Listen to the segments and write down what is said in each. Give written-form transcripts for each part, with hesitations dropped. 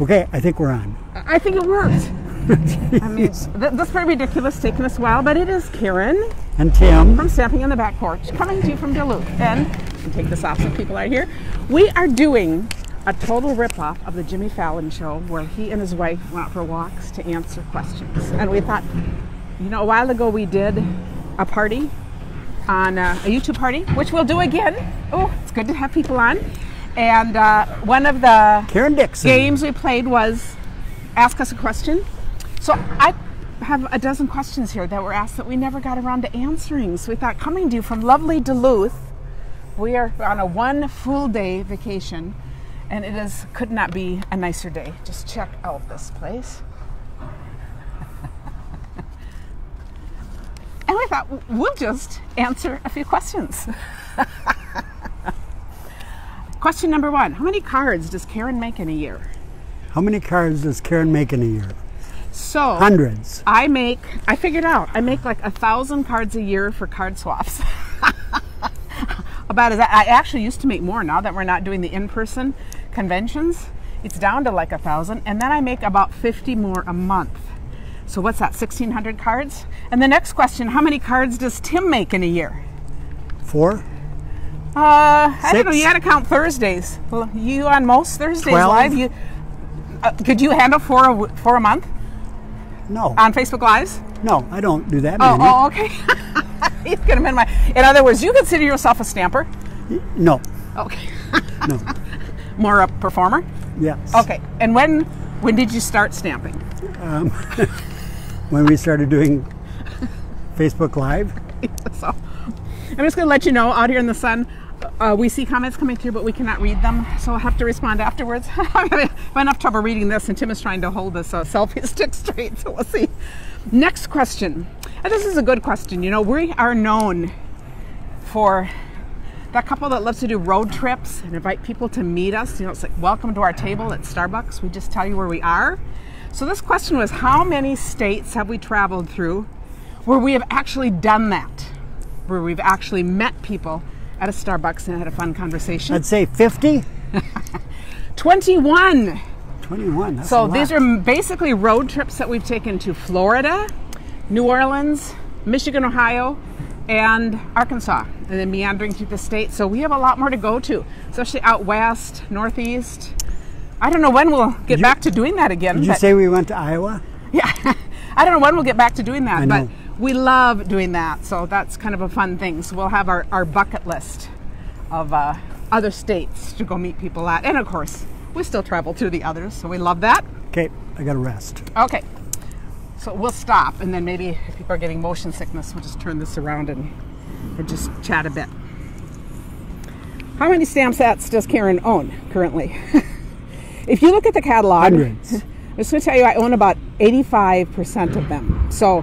Okay, I think we're on. I think it worked. I mean, that's pretty ridiculous, taking us a while, but it is Karen And Tim. from Stamping on the Back Porch, coming to you from Duluth. And take this off so people are here. We are doing a total ripoff of the Jimmy Fallon show, where he and his wife went out for walks to answer questions. And we thought, you know, a while ago we did a party on a YouTube party, which we'll do again. Oh, it's good to have people on. And one of the Karen Dixon. games we played was Ask Us a Question. So I have a dozen questions here that were asked that we never got around to answering. So we thought, coming to you from lovely Duluth, we are on a one full day vacation, and could not be a nicer day. Just check out this place. And we thought, we'll just answer a few questions. Question number one, how many cards does Karen make in a year? How many cards does Karen make in a year? So Hundreds. I figured out, I make like 1,000 cards a year for card swaps. About as I actually used to make more. Now that we're not doing the in-person conventions, it's down to like 1,000, and then I make about 50 more a month. So what's that, 1,600 cards? And the next question, how many cards does Tim make in a year? 4? I don't know, you gotta count Thursdays. Well, you on most Thursdays 12? live, could you handle four a month No. on Facebook Lives? No, I don't do that many. Oh, okay. He's gonna minimize. In other words, you consider yourself a stamper? No. Okay. No. More a performer? Yes. Okay. And when did you start stamping? When we started doing Facebook Live. So I'm just gonna let you know, out here in the sun, we see comments coming through, but we cannot read them, so I'll have to respond afterwards. I have enough trouble reading this, and Tim is trying to hold this selfie stick straight, so we'll see. Next question. And this is a good question. You know, we are known for that couple that loves to do road trips and invite people to meet us. You know, it's like, welcome to our table at Starbucks. We just tell you where we are. So this question was, how many states have we traveled through where we have actually done that? Where we've actually met people at a Starbucks and had a fun conversation? I'd say 50. 21. 21. That's So a lot. these are basically road trips that we've taken to Florida, New Orleans, Michigan, Ohio, and Arkansas, and then meandering through the state. So we have a lot more to go to, especially out west, northeast. I don't know when we'll get back to doing that again. Did you say we went to Iowa? Yeah, I don't know when we'll get back to doing that, I but know. we love doing that. So that's kind of a fun thing. So we'll have our bucket list of other states to go meet people at. And of course, we still travel through the others, so we love that. Okay, I got to rest. Okay, so we'll stop, and then maybe if people are getting motion sickness, we'll just turn this around and just chat a bit. How many stamp sets does Karen own currently? If you look at the catalog, Hundreds. I'm just going to tell you, I own about 85% of them. So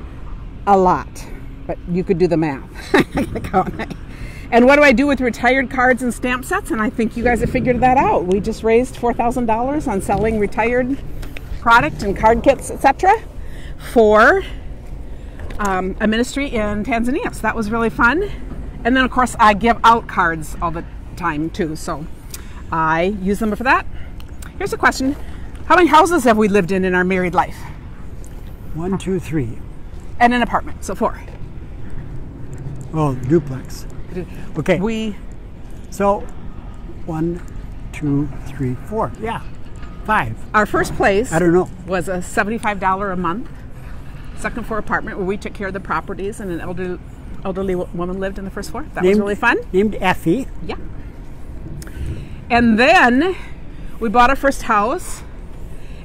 a lot, but you could do the math. And what do I do with retired cards and stamp sets? And I think you guys have figured that out. We just raised $4,000 on selling retired product and card kits, etc., for a ministry in Tanzania. So that was really fun. And then, of course, I give out cards all the time, too. So I use them for that. Here's a question. How many houses have we lived in our married life? 1, 2, 3. And an apartment, so 4. Oh, duplex. Okay. So 1, 2, 3, 4. Yeah. 5. Our first place, I don't know. was a $75 a month second floor apartment where we took care of the properties, and an elderly woman lived in the first floor. That was really fun. Named Effie. Yeah. And then we bought our first house,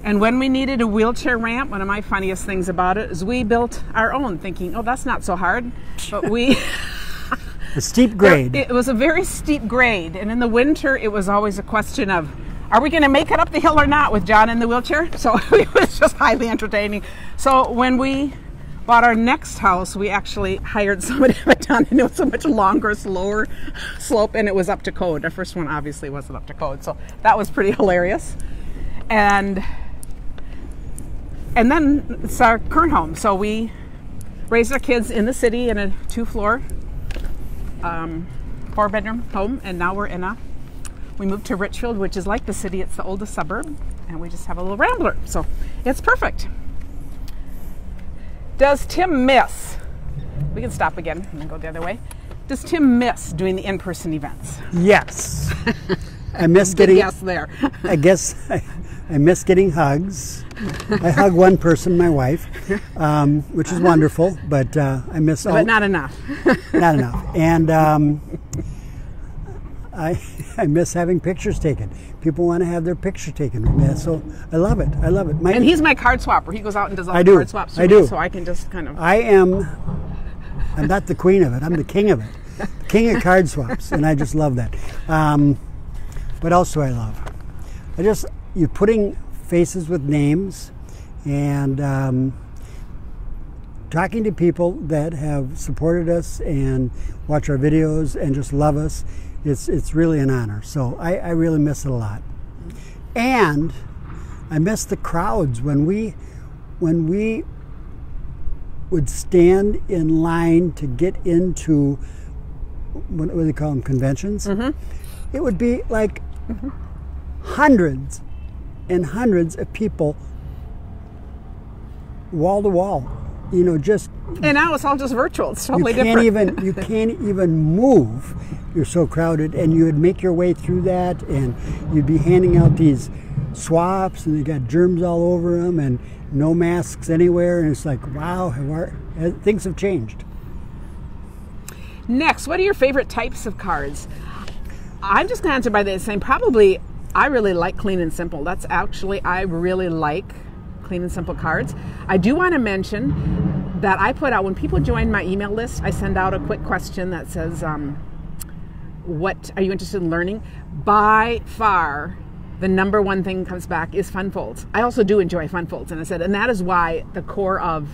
and when we needed a wheelchair ramp, one of my funniest things about it is we built our own, thinking, oh, that's not so hard. But we... A steep grade. It was a very steep grade, and in the winter, it was always a question of, are we going to make it up the hill or not with John in the wheelchair? So it was just highly entertaining. So when we bought our next house, we actually hired somebody to have it done, and it was a much longer, slower slope, and it was up to code. Our first one obviously wasn't up to code, so that was pretty hilarious. And then it's our current home. So we raised our kids in the city in a 2-floor, 4-bedroom home, and now we moved to Richfield, which is like the city. It's the oldest suburb, and we just have a little rambler. So it's perfect. Does Tim miss? We can stop again and then go the other way. Does Tim miss doing the in-person events? Yes. I miss getting. Yes, there. I guess I miss getting hugs. I hug one person, my wife, which is wonderful, but I miss all. But not enough. Not enough. And I miss having pictures taken. People want to have their picture taken with me, so I love it. I love it. And he's my card swapper. He goes out and does all the card swaps for me, so I can just kind of. I'm not the queen of it. I'm the king of it. King of card swaps, and I just love that. What else do I love? You're putting faces with names, and talking to people that have supported us and watch our videos and just love us. It's really an honor. So I really miss it a lot. And I miss the crowds when we would stand in line to get into what do they call them, conventions? Mm-hmm. It would be like hundreds and hundreds of people, wall to wall. You know, just. And now it's all just virtual. It's totally different. You can't even move. You're so crowded, and you would make your way through that, and you'd be handing out these swaps, and they got germs all over them, and no masks anywhere, and it's like, wow, things have changed. Next, what are your favorite types of cards? I'm just going to answer by the same. Probably, I really like clean and simple. I really like clean and simple cards. I do want to mention that I put out, when people join my email list, I send out a quick question that says, what are you interested in learning? By far, the number one thing comes back is fun folds. I also do enjoy fun folds, and I said, and that is why the core of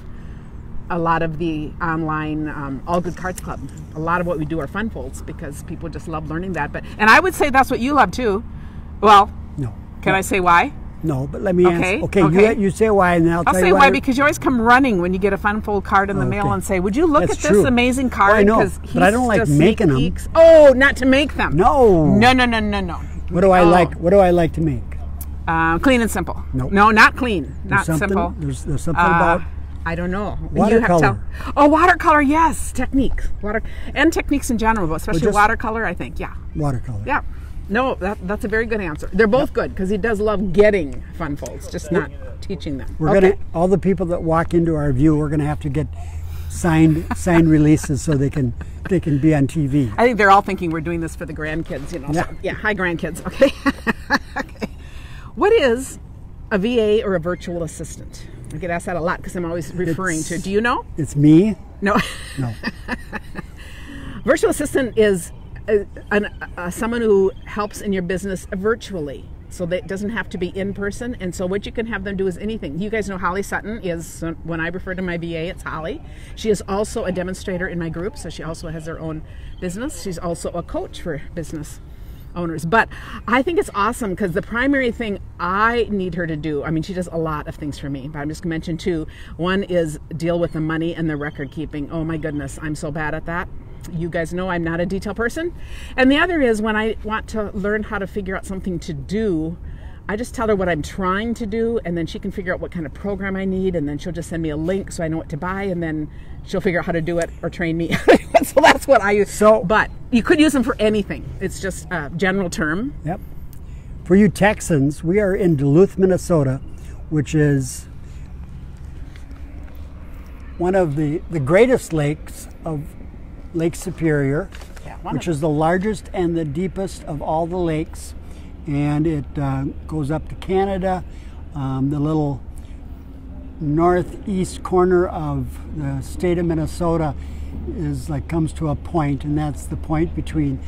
a lot of the online All Good Cards Club, a lot of what we do are fun folds, because people just love learning that. And I would say that's what you love too. Well, no. Can I say why? No, but let me answer. Okay. You say why, and then I'll tell you why. I'll say why, because you always come running when you get a fun fold card in the mail and say, would you look at this amazing card? Well, I know, but I don't like making them. Oh, not to make them. No. No. What do I like? What do I like to make? Clean and simple. Nope. No, not clean. Not simple. There's something about. I don't know. Watercolor. Watercolor, yes. Techniques. Techniques in general, but especially watercolor, I think. Yeah. Watercolor. Yeah. No, that's a very good answer. They're both good, because he does love getting fun folds, just not teaching them. All the people that walk into our view, we're gonna have to get signed releases so they can be on TV. I think they're all thinking we're doing this for the grandkids, you know. Yeah. So, yeah. Hi, grandkids. Okay. Okay. What is a VA or a virtual assistant? I get asked that a lot because I'm always referring to. Do you know? It's me. No. No. Virtual assistant is someone who helps in your business virtually, so that it doesn't have to be in person. And so what you can have them do is anything. You guys know Holly Sutton is, when I refer to my VA, it's Holly. She is also a demonstrator in my group, so she also has her own business. She's also a coach for business owners. But I think it's awesome, because the primary thing I need her to do, I mean, she does a lot of things for me, but I'm just going to mention two. One is deal with the money and the record keeping. Oh my goodness, I'm so bad at that. You guys know I'm not a detail person. And the other is when I want to learn how to figure out something to do, I just tell her what I'm trying to do, and then she can figure out what kind of program I need, and then she'll just send me a link so I know what to buy, and then she'll figure out how to do it or train me. So that's what I use. But you could use them for anything. It's just a general term. Yep. For you Texans, we are in Duluth, Minnesota, which is one of the greatest lakes of Lake Superior, which is the largest and the deepest of all the lakes. And it goes up to Canada. The little northeast corner of the state of Minnesota comes to a point, and that's the point between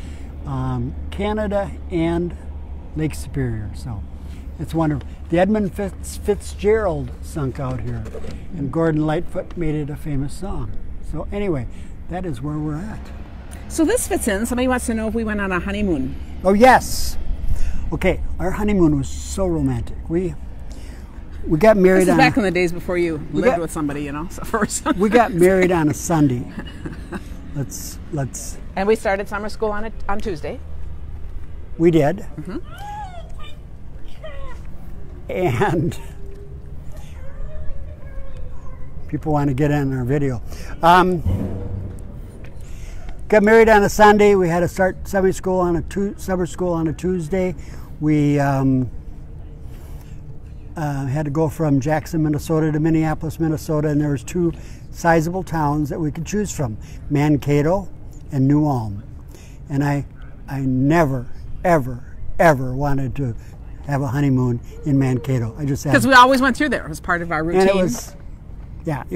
Canada and Lake Superior. So it's wonderful. The Edmund Fitzgerald sunk out here, and Gordon Lightfoot made it a famous song. So anyway, that is where we're at. So this fits in. Somebody wants to know if we went on a honeymoon. Oh yes. Okay, our honeymoon was so romantic. We got married. This is back in the days before you lived with somebody, you know. So first, we got married on a Sunday. Let's. And we started summer school on Tuesday. We did. Mm-hmm. And people want to get in our video. Got married on a Sunday. We had to start summer school on a Tuesday. We had to go from Jackson, Minnesota to Minneapolis, Minnesota, and there was 2 sizable towns that we could choose from, Mankato and New Ulm. And I never, ever, ever wanted to have a honeymoon in Mankato. I just had, because we always went through there. It was part of our routine. and it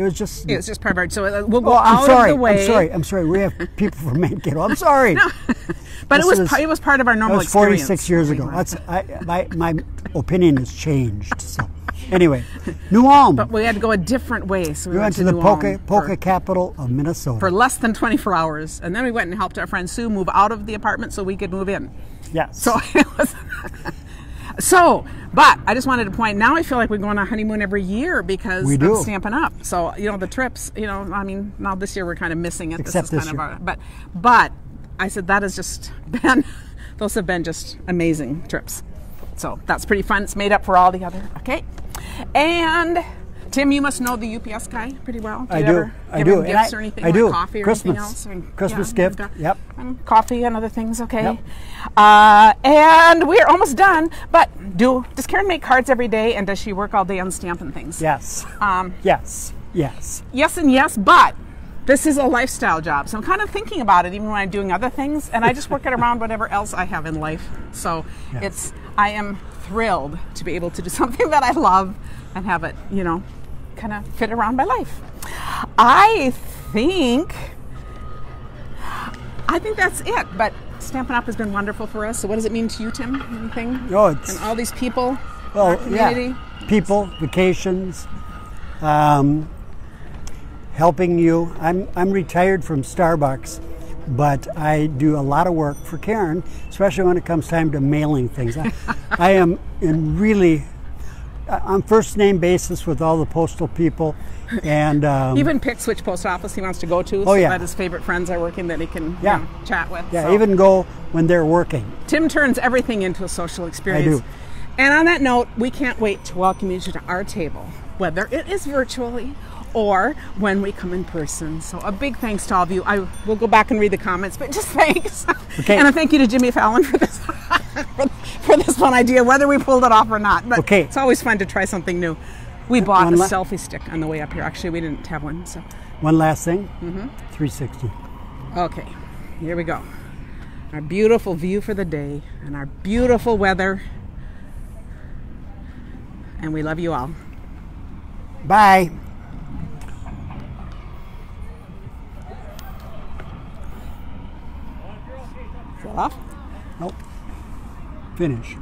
was just. It was just part of our. So we'll go out of the way. I'm sorry. We have people from Mankato. I'm sorry. No. But it was part of our normal experience. That was 46 years ago. My opinion has changed. So anyway, New Ulm. But we had to go a different way. So we went to the polka capital of Minnesota for less than 24 hours, and then we went and helped our friend Sue move out of the apartment so we could move in. Yes. So it was. But I just wanted to point. Now I feel like we're going on a honeymoon every year because of Stampin' Up. So the trips. I mean, now this year we're kind of missing it. Except this year. But I said that has just been. Those have been just amazing trips. So that's pretty fun. It's made up for all the other. Okay. And Tim, you must know the UPS guy pretty well. I do. Give him gifts or anything? I do. Coffee or Christmas. anything else? Christmas gift. Yep. And coffee and other things. Okay. Yep. And we're almost done. But does Karen make cards every day? And does she work all day on stamping things? Yes. Yes. Yes. Yes and yes. But this is a lifestyle job, so I'm kind of thinking about it even when I'm doing other things, and I just work it around whatever else I have in life. So I am thrilled to be able to do something that I love and have it, kind of fit around my life. I think that's it. But Stampin' Up has been wonderful for us. So what does it mean to you, Tim? Anything? Oh, and all these people. Well, community? Yeah. People, vacations. Helping you. I'm retired from Starbucks, but I do a lot of work for Karen, especially when it comes time to mailing things. I am on first name basis with all the postal people, and even picks which post office he wants to go to. So that his favorite friends are working that he can chat with. Yeah, so. Even go when they're working. Tim turns everything into a social experience. I do. And on that note, we can't wait to welcome you to our table, whether it is virtually or when we come in person. So a big thanks to all of you. I will go back and read the comments, but just thanks. Okay. And a thank you to Jimmy Fallon for this for this fun idea, whether we pulled it off or not. But it's always fun to try something new. We bought a selfie stick on the way up here. Actually, we didn't have one. So one last thing. 360. Okay, here we go. Our beautiful view for the day and our beautiful weather. And we love you all. Bye. Shut off? Nope. Finish.